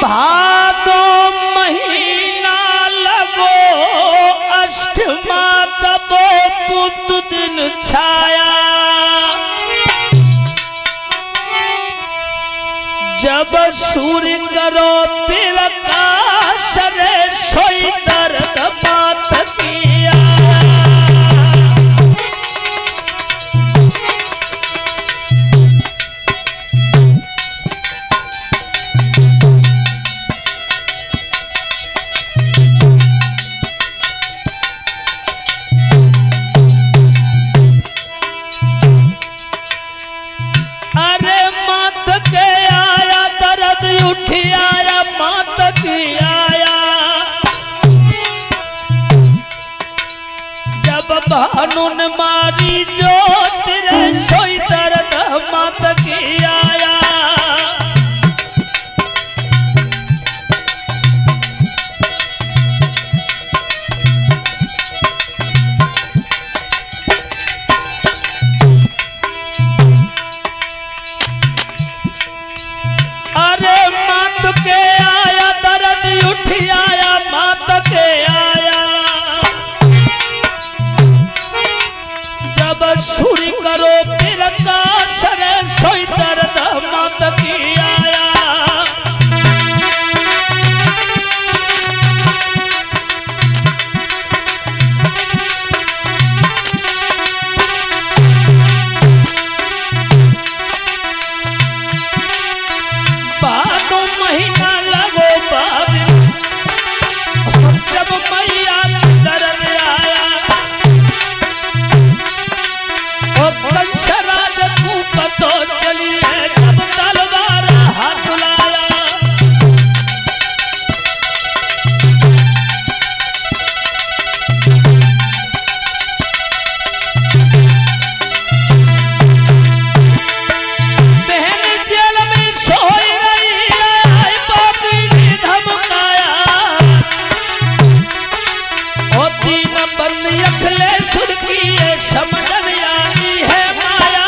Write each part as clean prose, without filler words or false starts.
भादो महीना लगो अष्टमा तबो पुत दिन छाया। जब सूर्य करो प्रकाश रे सोई दर्द बात किया। भानुन मारी जोत रे सोई दर्द मात की आया। अरे मात के आया दर्द उठी आया मात के आया। सूरी करो प्रकाश रे सोई दर्द मात की आया। भादो महीना लगो बाबी जब मैया दर्द आया। कंसराज तू पतो चलिए जब तलवार हाथ लाया। बहन जेल में सोई रही है बाबी ने धमकाया। ओ तीन बंद अखले सुरखी समझ आई है माया।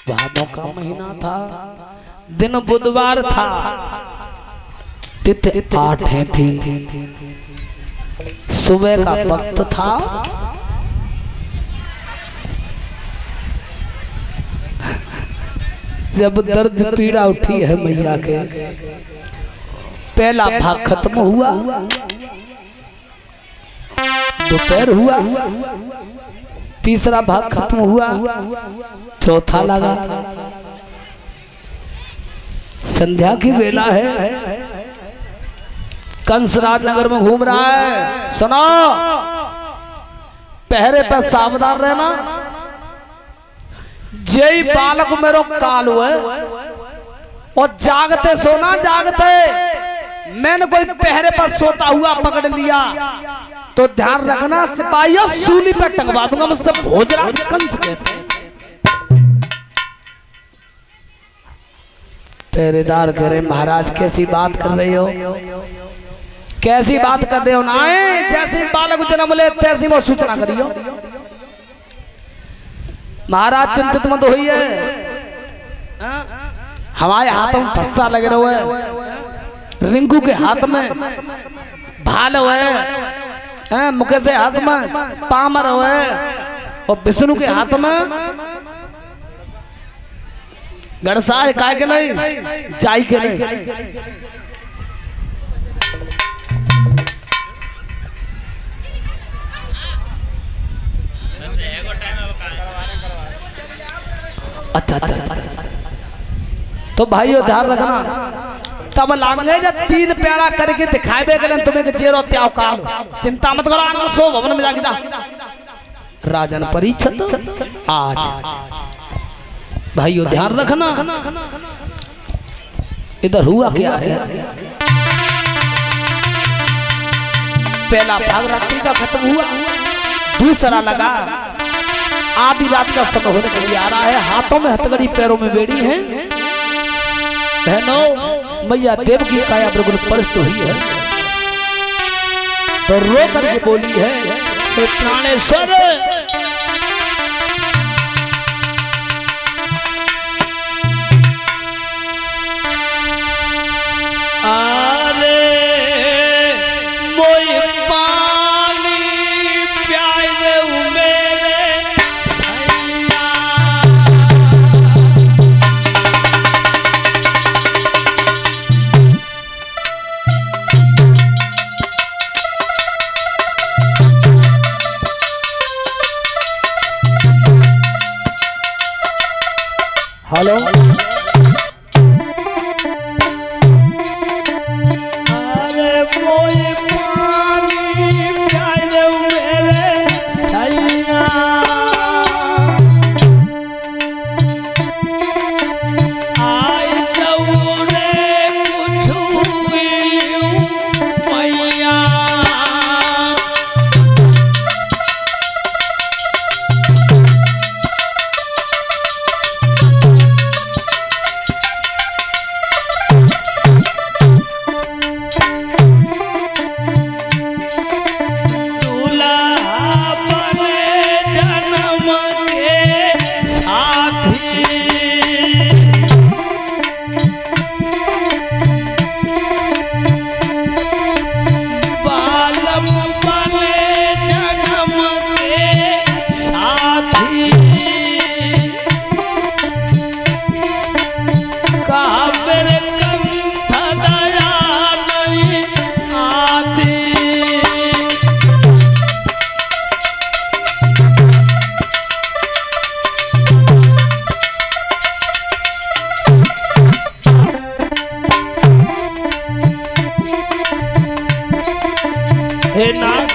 भादों का महीना था, दिन बुधवार था, तिथि 8 थी, सुबह का वक्त था। जब दर्द पीड़ा उठी है मैया के, पहला भाग खत्म हुआ, दोपहर हुआ, तीसरा भाग खत्म हुआ, चौथा लगा। संध्या की बेला है, कंसराज नगर में घूम रहा है। सुनो, पहरे पर सावधान रहना। जय बालक मेरो काल हुए और जागते सोना, जागते मैंने कोई पहरे पर सोता हुआ पकड़ लिया तो ध्यान रखना, सिपाहियों सूली पर टंगवा दूंगा। मुझसे भोजराज कंस कहते हैं। पहरेदार कह रहे, महाराज कैसी बात कर रहे हो, कैसी बात कर रहे हो? ना जैसे बालक जन्म ले तैसी वो सूचना करियो। महाराज चिंतित मत होइए, हमारे हाथों में फस्सा लगे रहे, रिंकू के हाथ में भाल है, मुकेश के हाथ में पामर है और विष्णु के हाथ में गणसाय। काय के नहीं, जाई के नहीं। अच्छा अच्छा। तो भाइयों ध्यान रखना, तब लांगे जब 3 पेड़ा करके दिखाए गए तुम्हें जेरो त्याव काल, चिंता मत करो, आनंद सो भवन में जाके जा। राजन परीक्षित आज भाइयों ध्यान रखना, इधर हुआ क्या है। पहला भाग रात्रि का खत्म हुआ, दूसरा लगा आधी रात का समय होने के लिए आ रहा है। हाथों में हथकड़ी, पैरों में बेड़ी है। बहनों, मैया देव की काया बिल्कुल परस्त हुई है, तो रो करके बोली है, तो प्राणेश्वर आरे मोई पानी प्याय दे मेरे हेलो। हे नाथ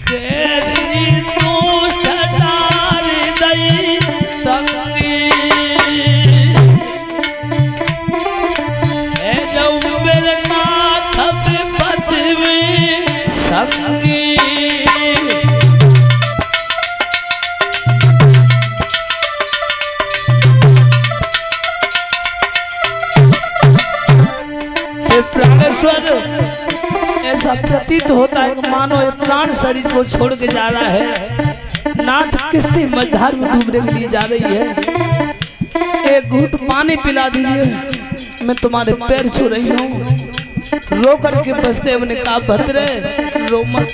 कैसी तू छटार दई संगी है जो मेरे नाथ विपत में संगी। प्राणेश्वर, ऐसा प्रतीत होता है कि मानो ये प्राण शरीर को छोड़ के जा रहा है। नाथ किस्ती मझधार में डूबने के लिए जा रही है। एक घूंट पानी पिला दीजिए, मैं तुम्हारे पैर छू रही हूँ। रो करके बसदेव ने कहा, भद्रे रो मत।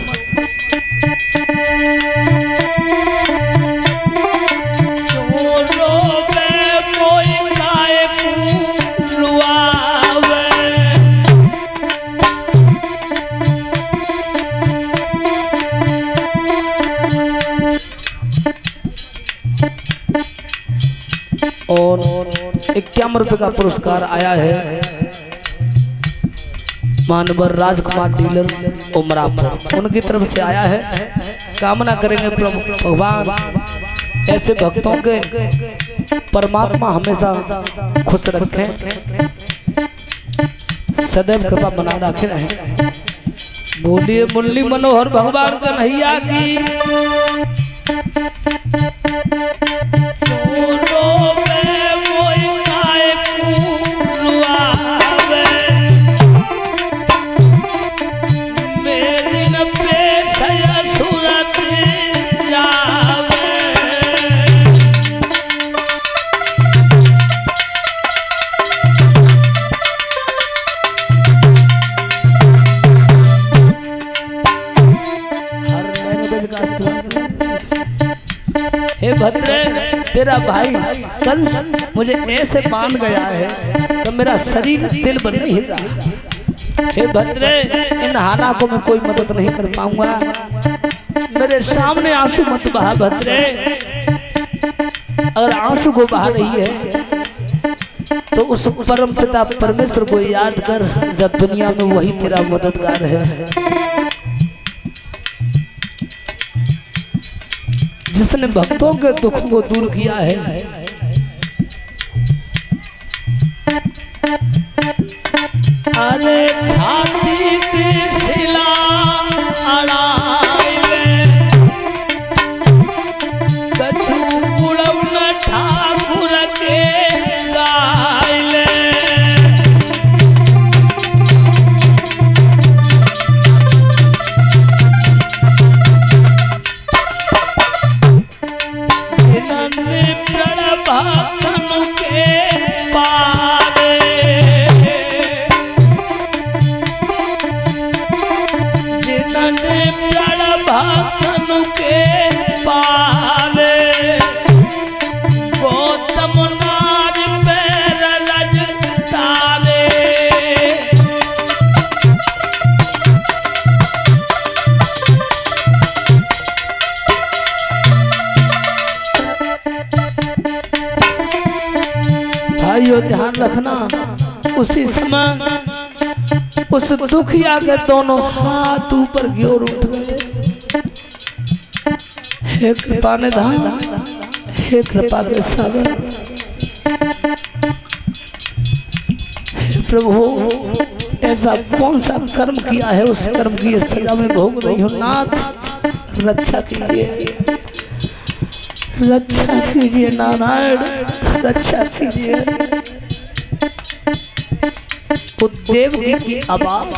और 51 रुपए का पुरस्कार आया है मानवर राजकुमार डीलर उमरापुर, उनकी तरफ से आया है। कामना करेंगे प्रभु भगवान ऐसे भक्तों के परमात्मा हमेशा खुश रखें, सदैव कृपा बना रखे रहें। बोलिए मुरली मनोहर भगवान कन्हैया की। हे भद्रे, तेरा भाई कंस मुझे ऐसे बांध गया है तो मेरा शरीर दिल बन नहीं रहा। हे भद्रे, इन हाना को मैं कोई मदद नहीं कर पाऊंगा, मेरे सामने आंसू मत बहा भद्रे। अगर आंसू को बहा रही है तो उस परम पिता परमेश्वर को याद कर, जब दुनिया में वही तेरा मददगार है, जिसने भक्तों के दुखों को दूर किया है। अरे छाती की शिला अड़ाइले, कछु गुणवन ठाकुर के गाइले। जिन्होंने प्रण भक्तन के पाले, जिन्होंने प्रण भक्तन के पाले, गौतम नार पैर रज ताले। भाइयों ध्यान रखना, उसी समय उस दुखिया के दोनों हाथ ऊपर की ओर उठ गए। हे कृपा निधान, हे कृपा के सागर, हे प्रभु, ऐसा कौन सा कर्म किया है, उस कर्म की सजा में भोग रही हूँ। नाथ रक्षा कीजिए, रक्षा कीजिए नारायण, रक्षा कीजिए। तो देवकी की आवाज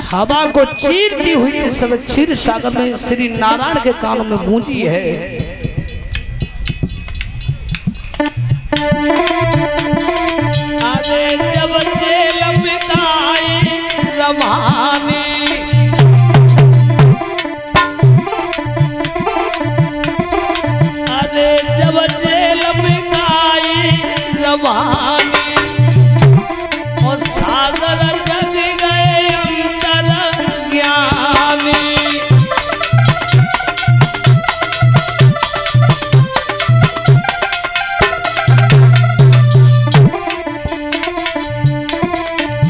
हवा को चीरती हुई जिस समय क्षीर सागर में श्री नारायण के कानों में गूंजी है। अरे जब जेल बिताई रमानी, अरे जब जेल बिताई रमानी, और सागर जग गए अंतर ज्ञानी।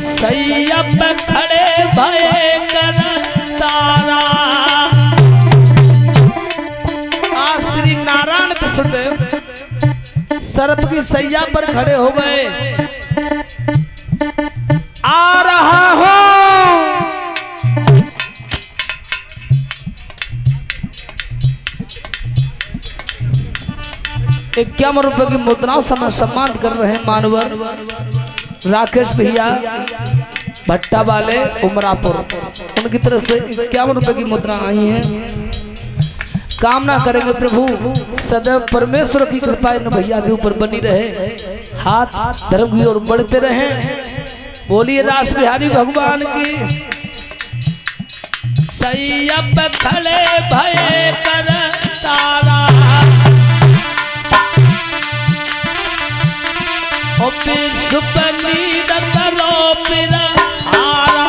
सैया पे खड़े भये कर तारा। आज श्री नारायण कृष्णदेव सर्प की सैया पर खड़े हो गए। आ रहा हूं, ₹51 की मुद्राओं से सम्मान कर रहे हैं मानवर राकेश भैया भट्टा वाले उमरापुर, उनकी तरफ से ₹51 की मुद्रा आई है। कामना करेंगे प्रभु सदैव परमेश्वर की कृपा इन भैया के ऊपर बनी रहे, हाथ धर्म की ओर बढ़ते रहें। बोलिए रास बिहारी भगवान की। सैयब खड़े भये कर तारा, ओ विश्वपनी दतरो पिर हारा।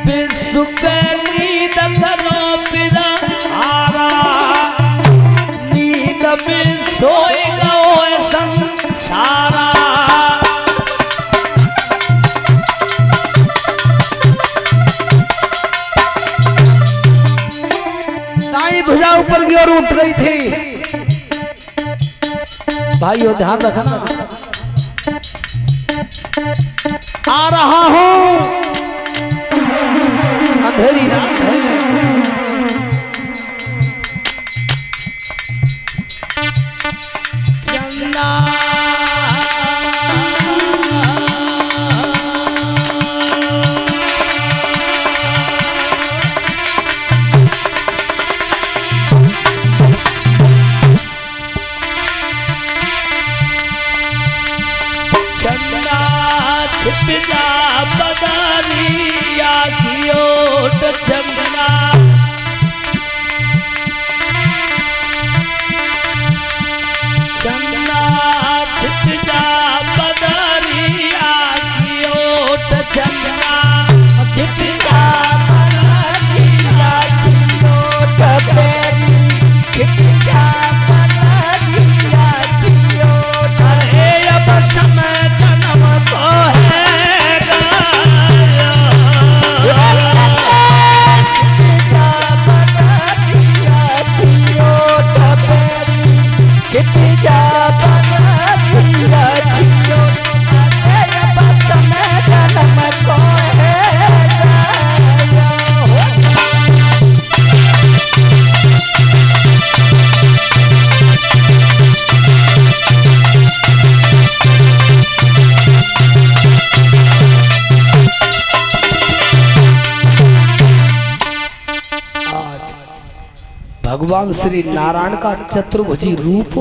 विश्वपनी दतरो पिर हारा, नींद में सोए गो संसारा। भुजा ऊपर की ओर उठ गई थी। भाइयों ध्यान रखना, आ रहा हूं, अंधेरी रात है। चंदा छिप जा बदरिया की ओट चंदना, चंदा छिप जा बदरिया भगवान श्री नारायण का चतुर्भुजी रूप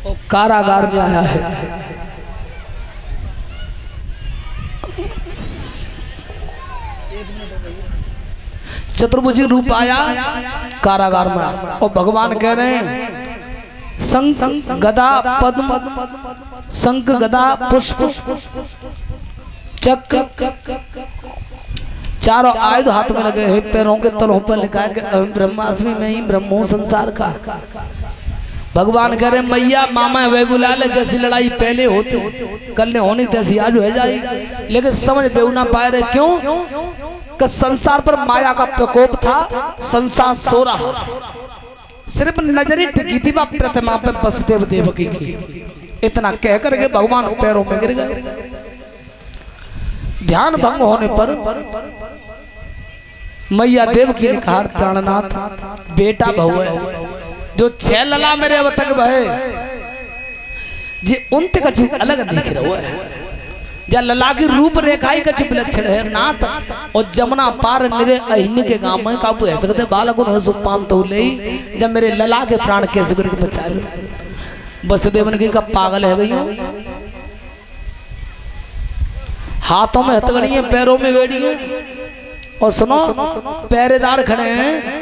और कारागार में आया है। चतुर्भुजी रूप आया कारागार में और भगवान कह रहे हैं शंख गदा पद्म, शंख गदा पुष्प चक्र चारों आयुध हाथ में लगे हैं। पैरों के तलों पर लिखा है कि अहम ब्रह्मास्मि, मैं ही ब्रह्म हूं संसार का। भगवान कह रहे मैया मामा वे बुला ले, जैसी लड़ाई पहले होती कल ने होनी तैसी आज हो जाएगी, लेकिन समझ बेऊ ना पाए रहे। क्यों कि संसार पर माया का प्रकोप था, संसार सो रहा, सिर्फ नजरी टिकी थी वह प्रतिमा पे वसुदेव देवकी की। इतना कह करके भगवान पैरों में गिर गए। ध्यान भंग होने पर मैया देवकी ने कहा प्राणनाथ बेटा बहु है, जो 6 लला मेरे अब तक बहे जे उनते कछु अलग दिख रहा है, जा लला की रूप रेखा ही कछु विलक्षण है नाथ। और जमुना पार निरे अहिनी के गांव में काबू है सकते बालक सुपान तो ले, जब मेरे लला के प्राण कैसे करके बचा लो। वसुदेव ने कहा पागल है गई, हाथों में हथकड़ी है पैरों में वेड़ी है, और सुनो पहरेदार खड़े हैं,